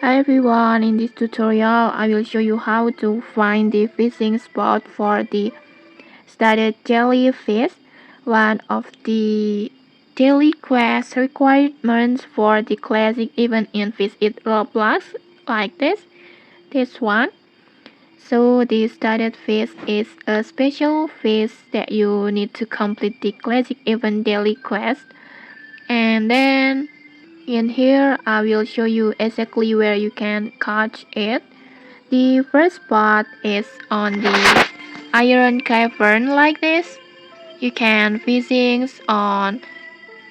Hi everyone, in this tutorial I will show you how to find the fishing spot for the studded jellyfish. One of the daily quest requirements for the classic event in Fish It Roblox, like this one. So the studded fish is a special fish that you need to complete the classic event daily quest. And then in here I will show you exactly where you can catch it. The first spot is on the Iron Cavern, like this. You can visit on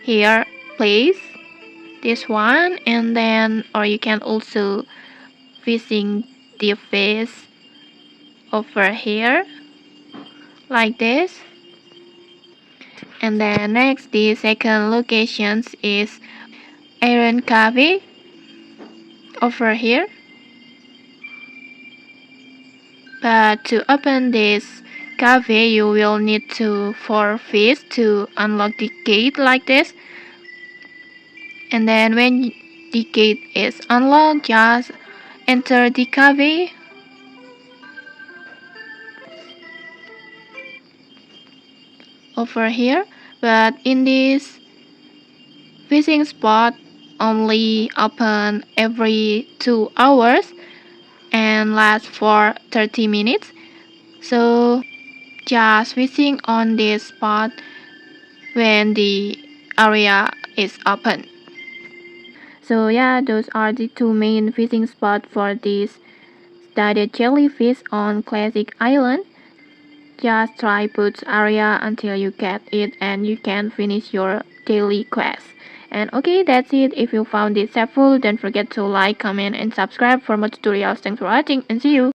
here place this one, and then or you can also visit the fish over here like this. And then next, the second location is Iron Café over here. But to open this cafe, you will need to 4 fish to unlock the gate, like this. And then when the gate is unlocked, just enter the cafe. Over here. But in this fishing spot, only open every 2 hours and last for 30 minutes. So just fishing on this spot when the area is open. So yeah, those are the two main fishing spots for this studded jellyfish on Classic Island. Just try both area until you get it and you can finish your daily quest. And okay, that's it. If you found this helpful, don't forget to like, comment, and subscribe for more tutorials. Thanks for watching and see you!